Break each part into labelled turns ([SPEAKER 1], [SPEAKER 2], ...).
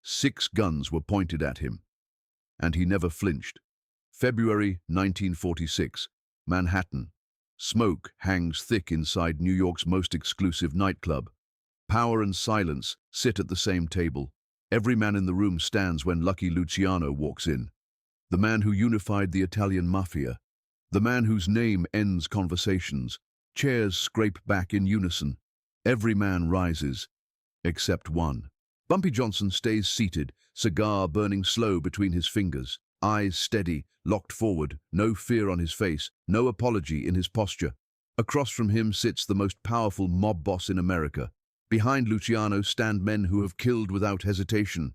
[SPEAKER 1] 6 guns were pointed at him, and he never flinched. February 1946, Manhattan. Smoke hangs thick inside New York's most exclusive nightclub. Power and silence sit at the same table. Every man in the room stands when Lucky Luciano walks in. The man who unified the Italian Mafia. The man whose name ends conversations. Chairs scrape back in unison. Every man rises, except one. Bumpy Johnson stays seated, cigar burning slow between his fingers, eyes steady, locked forward, no fear on his face, no apology in his posture. Across from him sits the most powerful mob boss in America. Behind Luciano stand men who have killed without hesitation.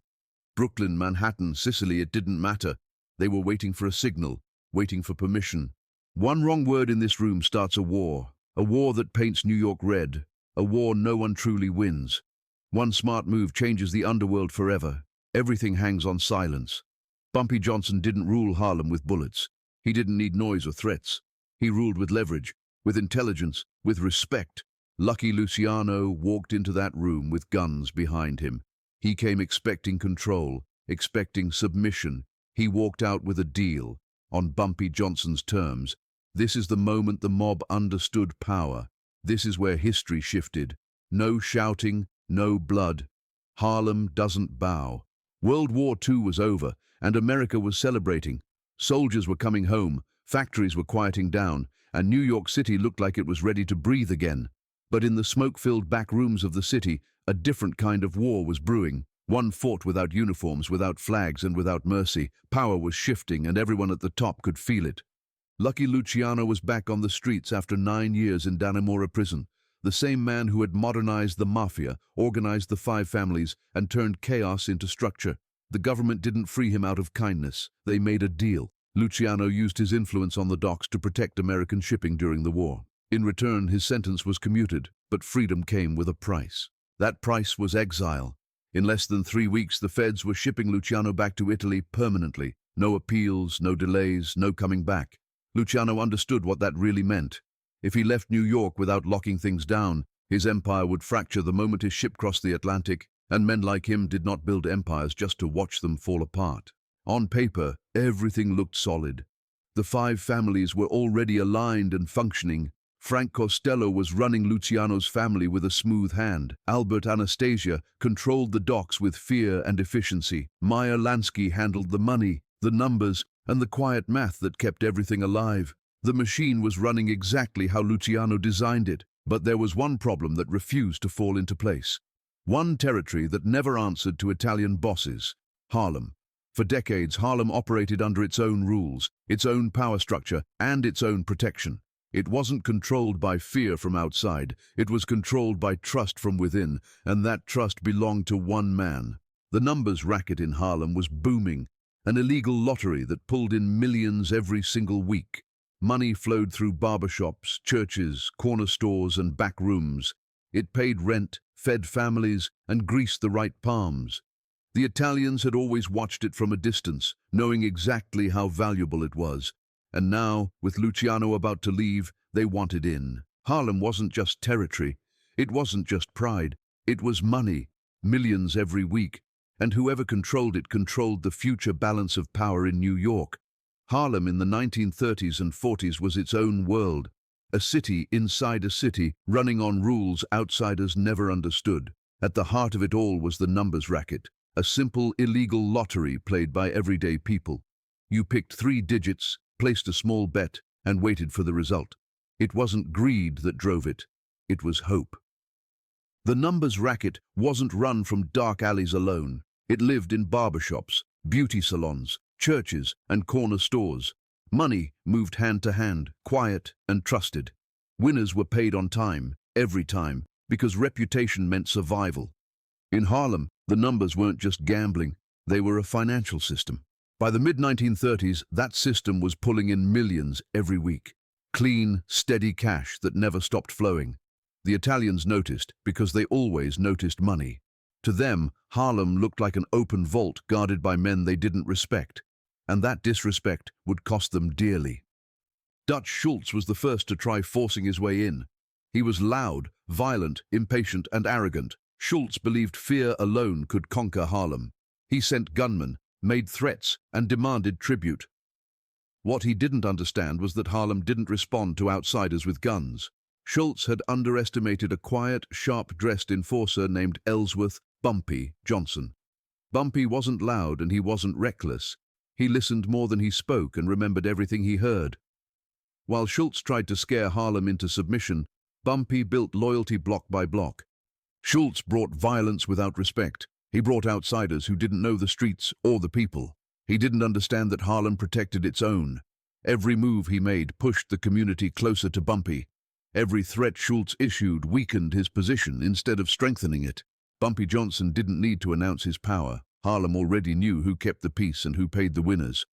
[SPEAKER 1] Brooklyn, Manhattan, Sicily, it didn't matter. They were waiting for a signal, waiting for permission. One wrong word in this room starts a war that paints New York red, a war no one truly wins. One smart move changes the underworld forever. Everything hangs on silence. Bumpy Johnson didn't rule Harlem with bullets. He didn't need noise or threats. He ruled with leverage, with intelligence, with respect. Lucky Luciano walked into that room with guns behind him. He came expecting control, expecting submission. He walked out with a deal, on Bumpy Johnson's terms. This is the moment the mob understood power. This is where history shifted. No shouting, no blood. Harlem doesn't bow. World War II was over, and America was celebrating. Soldiers were coming home, factories were quieting down, and New York City looked like it was ready to breathe again. But in the smoke-filled back rooms of the city, a different kind of war was brewing. One fought without uniforms, without flags, and without mercy. Power was shifting, and everyone at the top could feel it. Lucky Luciano was back on the streets after 9 years in Dannemora prison. The same man who had modernized the mafia, organized the 5 families, and turned chaos into structure. The government didn't free him out of kindness. They made a deal. Luciano used his influence on the docks to protect American shipping during the war. In return, his sentence was commuted, but freedom came with a price. That price was exile. In less than 3 weeks, the feds were shipping Luciano back to Italy permanently. No appeals, no delays, no coming back. Luciano understood what that really meant. If he left New York without locking things down, his empire would fracture the moment his ship crossed the Atlantic, and men like him did not build empires just to watch them fall apart. On paper, everything looked solid. The 5 families were already aligned and functioning. Frank Costello was running Luciano's family with a smooth hand. Albert Anastasia controlled the docks with fear and efficiency. Meyer Lansky handled the money, the numbers, and the quiet math that kept everything alive. The machine was running exactly how Luciano designed it, but there was one problem that refused to fall into place. One territory that never answered to Italian bosses: Harlem. For decades, Harlem operated under its own rules, its own power structure, and its own protection. It wasn't controlled by fear from outside, it was controlled by trust from within, and that trust belonged to one man. The numbers racket in Harlem was booming, an illegal lottery that pulled in millions every single week. Money flowed through barbershops, churches, corner stores, and back rooms. It paid rent, fed families, and greased the right palms. The Italians had always watched it from a distance, knowing exactly how valuable it was. And now, with Luciano about to leave, they wanted in. Harlem wasn't just territory. It wasn't just pride. It was money, millions every week. And whoever controlled it controlled the future balance of power in New York. Harlem in the 1930s and 40s was its own world. A city inside a city, running on rules outsiders never understood. At the heart of it all was the numbers racket, a simple illegal lottery played by everyday people. You picked 3 digits, placed a small bet, and waited for the result. It wasn't greed that drove it. It was hope. The numbers racket wasn't run from dark alleys alone. It lived in barbershops, beauty salons, churches, and corner stores. Money moved hand to hand, quiet and trusted. Winners were paid on time, every time, because reputation meant survival. In Harlem, the numbers weren't just gambling, they were a financial system. By the mid-1930s, that system was pulling in millions every week. Clean, steady cash that never stopped flowing. The Italians noticed because they always noticed money. To them, Harlem looked like an open vault guarded by men they didn't respect. And that disrespect would cost them dearly. Dutch Schultz was the first to try forcing his way in. He was loud, violent, impatient, and arrogant. Schultz believed fear alone could conquer Harlem. He sent gunmen, made threats, and demanded tribute. What he didn't understand was that Harlem didn't respond to outsiders with guns. Schultz had underestimated a quiet, sharp-dressed enforcer named Ellsworth Bumpy Johnson. Bumpy wasn't loud and he wasn't reckless. He listened more than he spoke and remembered everything he heard. While Schultz tried to scare Harlem into submission, Bumpy built loyalty block by block. Schultz brought violence without respect. He brought outsiders who didn't know the streets or the people. He didn't understand that Harlem protected its own. Every move he made pushed the community closer to Bumpy. Every threat Schultz issued weakened his position instead of strengthening it. Bumpy Johnson didn't need to announce his power. Harlem already knew who kept the peace and who paid the winners.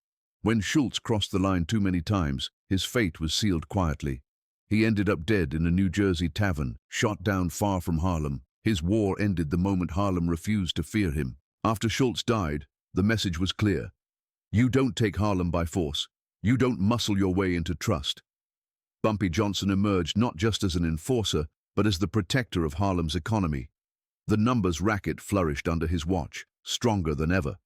[SPEAKER 1] When Schultz crossed the line too many times, his fate was sealed quietly. He ended up dead in a New Jersey tavern, shot down far from Harlem. His war ended the moment Harlem refused to fear him. After Schultz died, the message was clear. You don't take Harlem by force. You don't muscle your way into trust. Bumpy Johnson emerged not just as an enforcer, but as the protector of Harlem's economy. The numbers racket flourished under his watch, stronger than ever.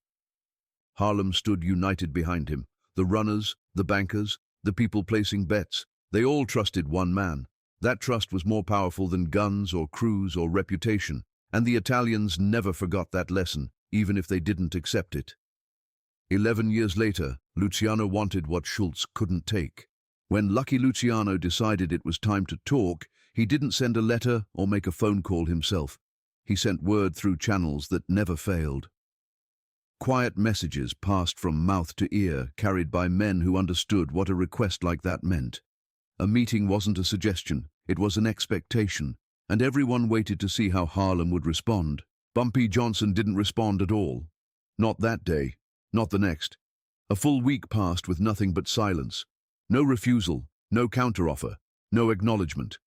[SPEAKER 1] Harlem stood united behind him. The runners, the bankers, the people placing bets, they all trusted one man. That trust was more powerful than guns or crews or reputation, and the Italians never forgot that lesson, even if they didn't accept it. 11 years later, Luciano wanted what Schultz couldn't take. When Lucky Luciano decided it was time to talk, he didn't send a letter or make a phone call himself. He sent word through channels that never failed. Quiet messages passed from mouth to ear, carried by men who understood what a request like that meant. A meeting wasn't a suggestion, it was an expectation, and everyone waited to see how Harlem would respond. Bumpy Johnson didn't respond at all. Not that day, not the next. A full week passed with nothing but silence. No refusal, no counteroffer, no acknowledgement.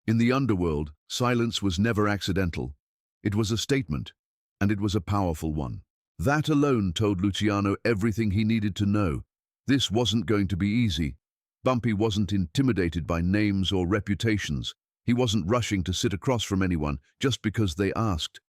[SPEAKER 1] In the underworld, silence was never accidental. It was a statement, and it was a powerful one. That alone told Luciano everything he needed to know. This wasn't going to be easy. Bumpy wasn't intimidated by names or reputations. He wasn't rushing to sit across from anyone just because they asked.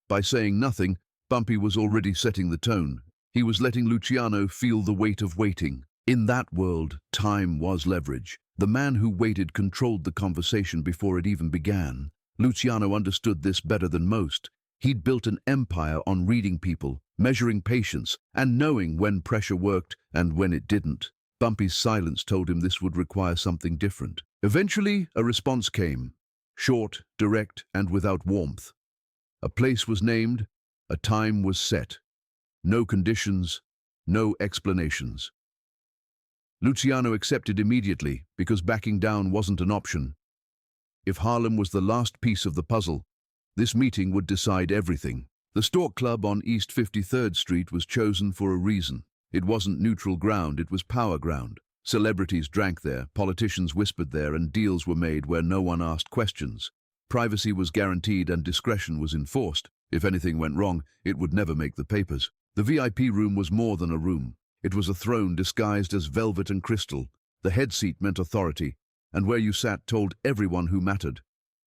[SPEAKER 1] By saying nothing, Bumpy was already setting the tone. He was letting Luciano feel the weight of waiting. In that world, time was leverage. The man who waited controlled the conversation before it even began. Luciano understood this better than most. He'd built an empire on reading people, measuring patience, and knowing when pressure worked and when it didn't. Bumpy's silence told him this would require something different. Eventually, a response came. Short, direct, and without warmth. A place was named, a time was set. No conditions, no explanations. Luciano accepted immediately because backing down wasn't an option. If Harlem was the last piece of the puzzle, this meeting would decide everything. The Stork Club on East 53rd Street was chosen for a reason. It wasn't neutral ground, it was power ground. Celebrities drank there, politicians whispered there, and deals were made where no one asked questions. Privacy was guaranteed and discretion was enforced. If anything went wrong, it would never make the papers. The VIP room was more than a room. It was a throne disguised as velvet and crystal. The head seat meant authority, and where you sat told everyone who mattered.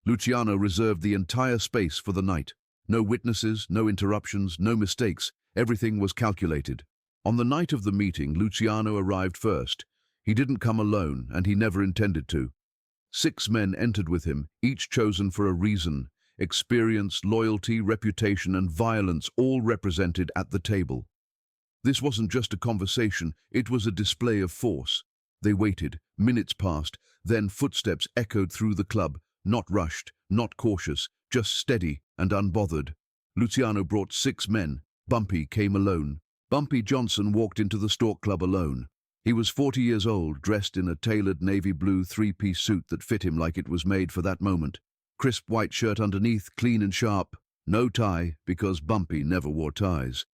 [SPEAKER 1] Luciano reserved the entire space for the night. No witnesses, no interruptions, no mistakes. Everything was calculated. On the night of the meeting, Luciano arrived first. He didn't come alone, and he never intended to. 6 men entered with him, each chosen for a reason. Experience, loyalty, reputation, and violence all represented at the table. This wasn't just a conversation, it was a display of force. They waited, minutes passed, then footsteps echoed through the club, not rushed, not cautious, just steady and unbothered. Luciano brought 6 men. Bumpy came alone. Bumpy Johnson walked into the Stork Club alone. He was 40 years old, dressed in a tailored navy blue 3-piece suit that fit him like it was made for that moment. Crisp white shirt underneath, clean and sharp. No tie, because Bumpy never wore ties.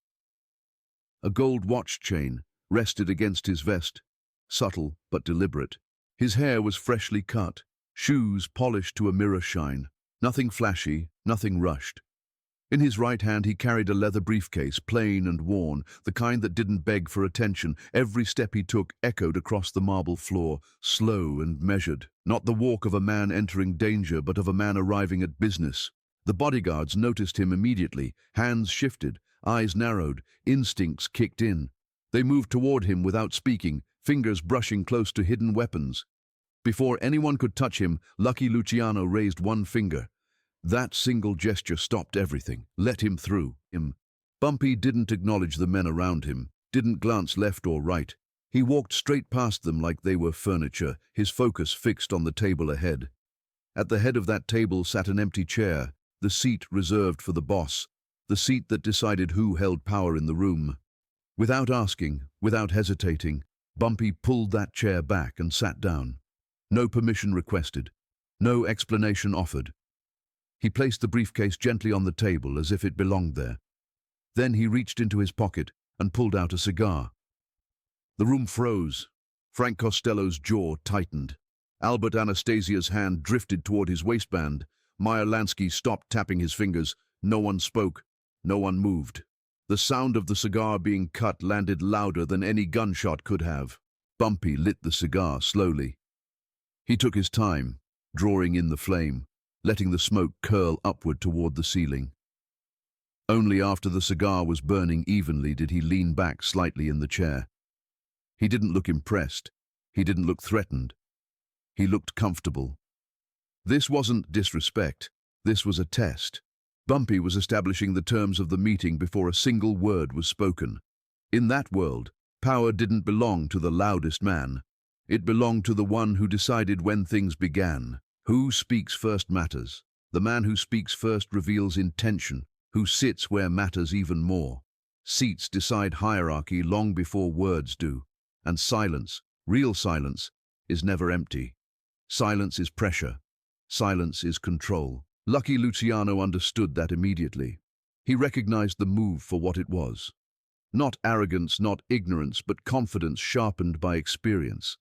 [SPEAKER 1] A gold watch chain rested against his vest, subtle but deliberate. His hair was freshly cut, shoes polished to a mirror shine. Nothing flashy, nothing rushed. In his right hand he carried a leather briefcase, plain and worn, the kind that didn't beg for attention. Every step he took echoed across the marble floor, slow and measured. Not the walk of a man entering danger, but of a man arriving at business. The bodyguards noticed him immediately. Hands shifted, Eyes narrowed, instincts kicked in. They moved toward him without speaking, fingers brushing close to hidden weapons. Before anyone could touch him, Lucky Luciano raised one finger. That single gesture stopped everything, let him through. Bumpy didn't acknowledge the men around him, didn't glance left or right. He walked straight past them like they were furniture, his focus fixed on the table ahead. At the head of that table sat an empty chair, the seat reserved for the boss, the seat that decided who held power in the room. Without asking, without hesitating, Bumpy pulled that chair back and sat down. No permission requested, no explanation offered. He placed the briefcase gently on the table as if it belonged there. Then he reached into his pocket and pulled out a cigar. The room froze. Frank Costello's jaw tightened. Albert Anastasia's hand drifted toward his waistband. Meyer Lansky stopped tapping his fingers. No one spoke. No one moved. The sound of the cigar being cut landed louder than any gunshot could have. Bumpy lit the cigar slowly. He took his time, drawing in the flame, letting the smoke curl upward toward the ceiling. Only after the cigar was burning evenly did he lean back slightly in the chair. He didn't look impressed. He didn't look threatened. He looked comfortable. This wasn't disrespect. This was a test. Bumpy was establishing the terms of the meeting before a single word was spoken. In that world, power didn't belong to the loudest man. It belonged to the one who decided when things began. Who speaks first matters. The man who speaks first reveals intention, who sits where matters even more. Seats decide hierarchy long before words do. And silence, real silence, is never empty. Silence is pressure. Silence is control. Lucky Luciano understood that immediately. He recognized the move for what it was. Not arrogance, not ignorance, but confidence sharpened by experience.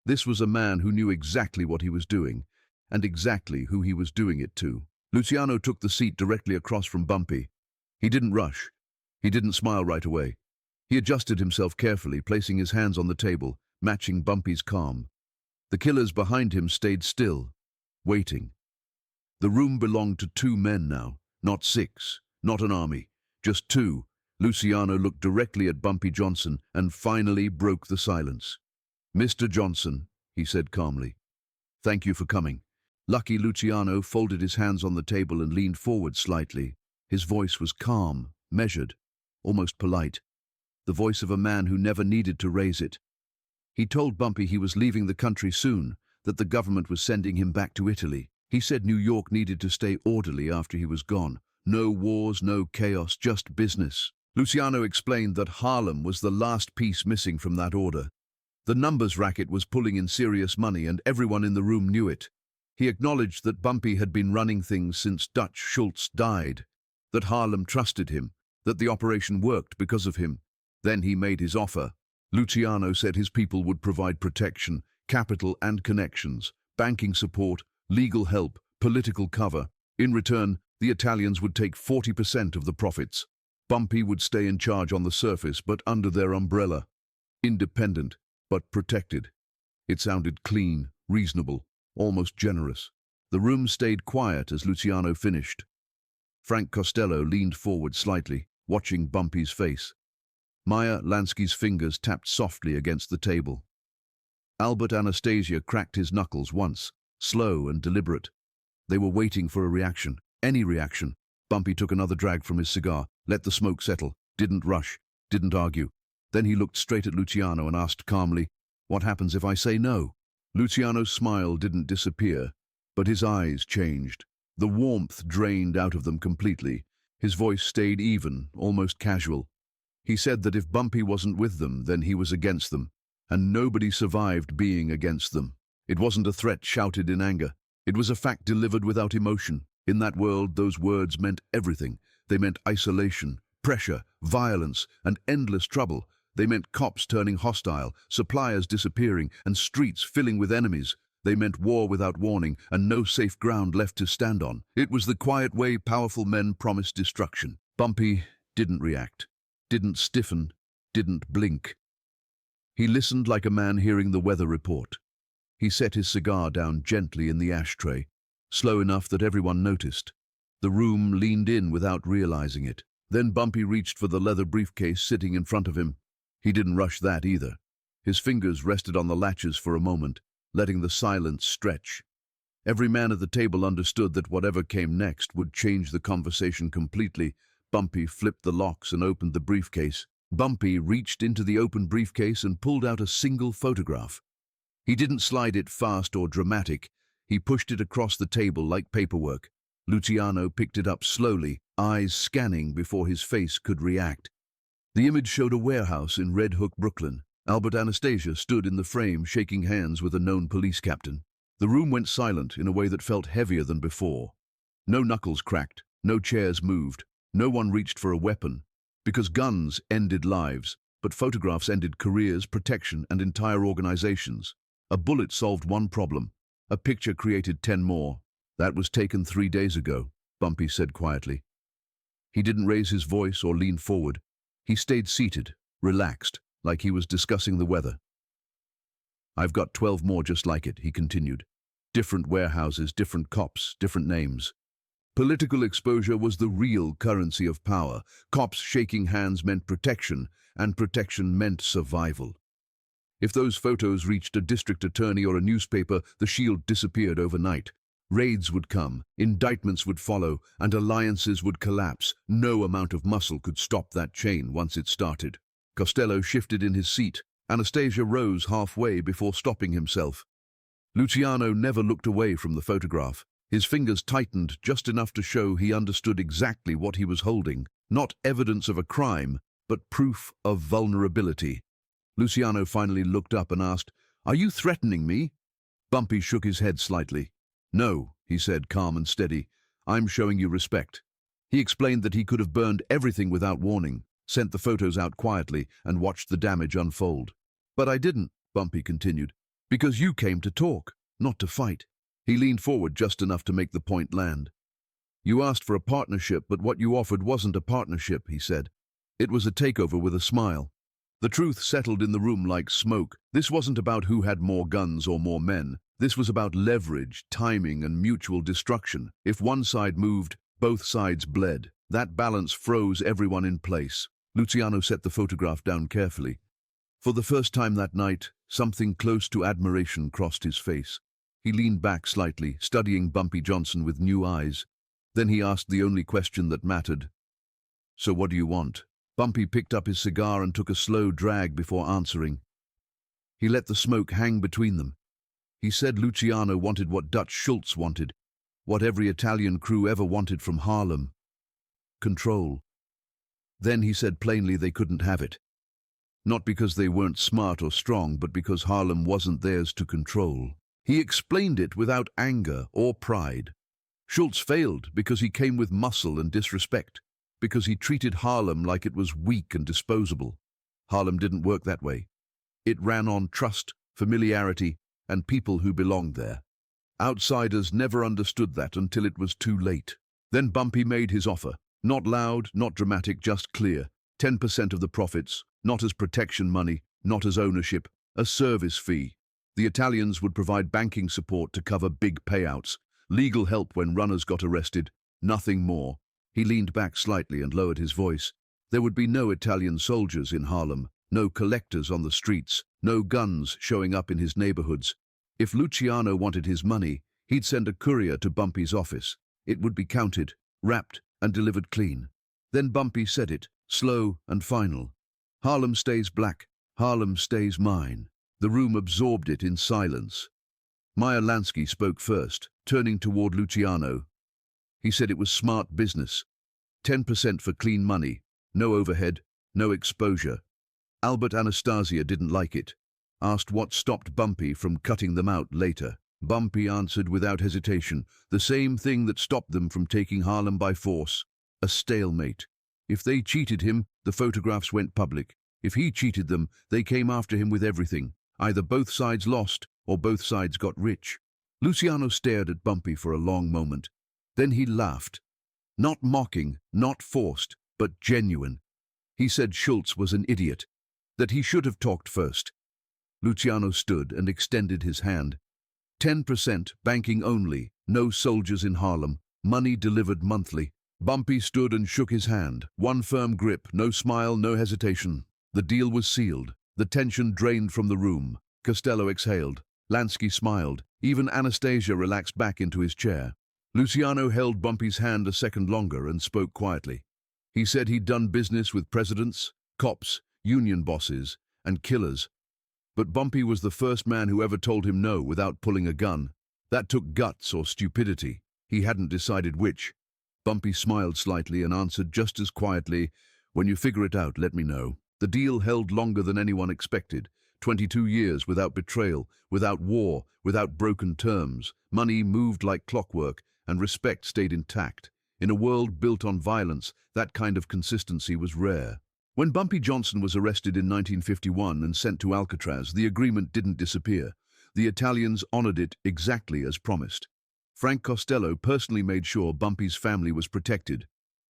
[SPEAKER 1] This was a man who knew exactly what he was doing, and exactly who he was doing it to. Luciano took the seat directly across from Bumpy. He didn't rush. He didn't smile right away. He adjusted himself carefully, placing his hands on the table, matching Bumpy's calm. The killers behind him stayed still, waiting. The room belonged to two men now, not six, not an army, just two. Luciano looked directly at Bumpy Johnson and finally broke the silence. "Mr. Johnson," he said calmly, "thank you for coming." Lucky Luciano folded his hands on the table and leaned forward slightly. His voice was calm, measured, almost polite. The voice of a man who never needed to raise it. He told Bumpy he was leaving the country soon, that the government was sending him back to Italy. He said New York needed to stay orderly after he was gone. No wars, no chaos, just business. Luciano explained that Harlem was the last piece missing from that order. The numbers racket was pulling in serious money and everyone in the room knew it. He acknowledged that Bumpy had been running things since Dutch Schultz died, that Harlem trusted him, that the operation worked because of him. Then he made his offer. Luciano said his people would provide protection, capital and connections, banking support, legal help, political cover. In return, the Italians would take 40% of the profits. Bumpy would stay in charge on the surface, but under their umbrella. Independent, but protected. It sounded clean, reasonable, almost generous. The room stayed quiet as Luciano finished. Frank Costello leaned forward slightly, watching Bumpy's face. Meyer Lansky's fingers tapped softly against the table. Albert Anastasia cracked his knuckles once, slow and deliberate. They were waiting for a reaction, any reaction. Bumpy took another drag from his cigar, let the smoke settle, didn't rush, didn't argue. Then he looked straight at Luciano and asked calmly, "What happens if I say no?" Luciano's smile didn't disappear, but his eyes changed. The warmth drained out of them completely. His voice stayed even, almost casual. He said that if Bumpy wasn't with them, then he was against them, and nobody survived being against them. It wasn't a threat shouted in anger. It was a fact delivered without emotion. In that world, those words meant everything. They meant isolation, pressure, violence, and endless trouble. They meant cops turning hostile, suppliers disappearing, and streets filling with enemies. They meant war without warning, and no safe ground left to stand on. It was the quiet way powerful men promised destruction. Bumpy didn't react, didn't stiffen, didn't blink. He listened like a man hearing the weather report. He set his cigar down gently in the ashtray, slow enough that everyone noticed. The room leaned in without realizing it. Then Bumpy reached for the leather briefcase sitting in front of him. He didn't rush that either. His fingers rested on the latches for a moment, letting the silence stretch. Every man at the table understood that whatever came next would change the conversation completely. Bumpy flipped the locks and opened the briefcase. Bumpy reached into the open briefcase and pulled out a single photograph. He didn't slide it fast or dramatic. He pushed it across the table like paperwork. Luciano picked it up slowly, eyes scanning before his face could react. The image showed a warehouse in Red Hook, Brooklyn. Albert Anastasia stood in the frame, shaking hands with a known police captain. The room went silent in a way that felt heavier than before. No knuckles cracked, no chairs moved, no one reached for a weapon. Because guns ended lives, but photographs ended careers, protection, and entire organizations. A bullet solved one problem. A picture created 10 more. That was taken 3 days ago, Bumpy said quietly. He didn't raise his voice or lean forward. He stayed seated, relaxed, like he was discussing the weather. I've got 12 more just like it, he continued. Different warehouses, different cops, different names. Political exposure was the real currency of power. Cops shaking hands meant protection, and protection meant survival. If those photos reached a district attorney or a newspaper, the shield disappeared overnight. Raids would come, indictments would follow, and alliances would collapse. No amount of muscle could stop that chain once it started. Costello shifted in his seat. Anastasia rose halfway before stopping himself. Luciano never looked away from the photograph. His fingers tightened just enough to show he understood exactly what he was holding. Not evidence of a crime, but proof of vulnerability. Luciano finally looked up and asked, "Are you threatening me?" Bumpy shook his head slightly. "No," he said, calm and steady. "I'm showing you respect." He explained that he could have burned everything without warning, sent the photos out quietly, and watched the damage unfold. "But I didn't," Bumpy continued, "because you came to talk, not to fight." He leaned forward just enough to make the point land. "You asked for a partnership, but what you offered wasn't a partnership," he said. "It was a takeover with a smile." The truth settled in the room like smoke. This wasn't about who had more guns or more men. This was about leverage, timing, and mutual destruction. If one side moved, both sides bled. That balance froze everyone in place. Luciano set the photograph down carefully. For the first time that night, something close to admiration crossed his face. He leaned back slightly, studying Bumpy Johnson with new eyes. Then he asked the only question that mattered. "So what do you want?" Bumpy picked up his cigar and took a slow drag before answering. He let the smoke hang between them. He said Luciano wanted what Dutch Schultz wanted, what every Italian crew ever wanted from Harlem. Control. Then he said plainly they couldn't have it. Not because they weren't smart or strong, but because Harlem wasn't theirs to control. He explained it without anger or pride. Schultz failed because he came with muscle and disrespect, because he treated Harlem like it was weak and disposable. Harlem didn't work that way. It ran on trust, familiarity, and people who belonged there. Outsiders never understood that until it was too late. Then Bumpy made his offer. Not loud, not dramatic, just clear. 10% of the profits, not as protection money, not as ownership, a service fee. The Italians would provide banking support to cover big payouts, legal help when runners got arrested, nothing more. He leaned back slightly and lowered his voice. There would be no Italian soldiers in Harlem, no collectors on the streets, no guns showing up in his neighborhoods. If Luciano wanted his money, he'd send a courier to Bumpy's office. It would be counted, wrapped, and delivered clean. Then Bumpy said it, slow and final. "Harlem stays black. Harlem stays mine." The room absorbed it in silence. Meyer Lansky spoke first, turning toward Luciano. He said it was smart business. 10% for clean money, no overhead, no exposure. Albert Anastasia didn't like it. Asked what stopped Bumpy from cutting them out later. Bumpy answered without hesitation, the same thing that stopped them from taking Harlem by force. A stalemate. If they cheated him, the photographs went public. If he cheated them, they came after him with everything. Either both sides lost, or both sides got rich. Luciano stared at Bumpy for a long moment. Then he laughed. Not mocking, not forced, but genuine. He said Schultz was an idiot, that he should have talked first. Luciano stood and extended his hand. 10%, banking only, no soldiers in Harlem, money delivered monthly. Bumpy stood and shook his hand. One firm grip, no smile, no hesitation. The deal was sealed. The tension drained from the room. Costello exhaled. Lansky smiled. Even Anastasia relaxed back into his chair. Luciano held Bumpy's hand a second longer and spoke quietly. He said he'd done business with presidents, cops, union bosses, and killers. But Bumpy was the first man who ever told him no without pulling a gun. That took guts or stupidity. He hadn't decided which. Bumpy smiled slightly and answered just as quietly, "When you figure it out, let me know." The deal held longer than anyone expected. 22 years without betrayal, without war, without broken terms. Money moved like clockwork, and respect stayed intact. In a world built on violence, that kind of consistency was rare. When Bumpy Johnson was arrested in 1951 and sent to Alcatraz, the agreement didn't disappear. The Italians honored it exactly as promised. Frank Costello personally made sure Bumpy's family was protected.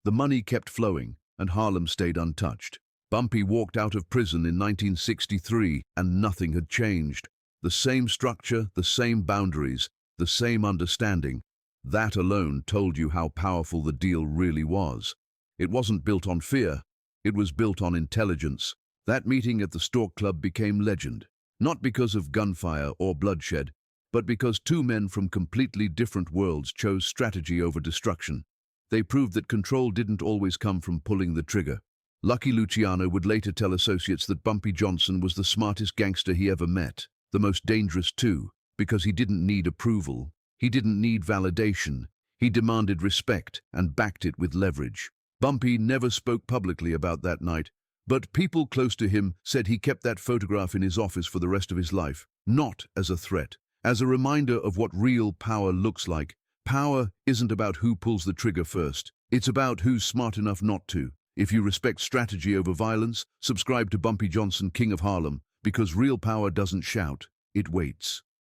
[SPEAKER 1] The money kept flowing, and Harlem stayed untouched. Bumpy walked out of prison in 1963, and nothing had changed. The same structure, the same boundaries, the same understanding. That alone told you how powerful the deal really was. It wasn't built on fear. It was built on intelligence. That meeting at the Stork Club became legend, not because of gunfire or bloodshed, but because two men from completely different worlds chose strategy over destruction. They proved that control didn't always come from pulling the trigger. Lucky Luciano would later tell associates that Bumpy Johnson was the smartest gangster he ever met, the most dangerous too, because he didn't need approval. He didn't need validation. He demanded respect and backed it with leverage. Bumpy never spoke publicly about that night, but people close to him said he kept that photograph in his office for the rest of his life, not as a threat, as a reminder of what real power looks like. Power isn't about who pulls the trigger first. It's about who's smart enough not to. If you respect strategy over violence, subscribe to Bumpy Johnson, King of Harlem, because real power doesn't shout, it waits.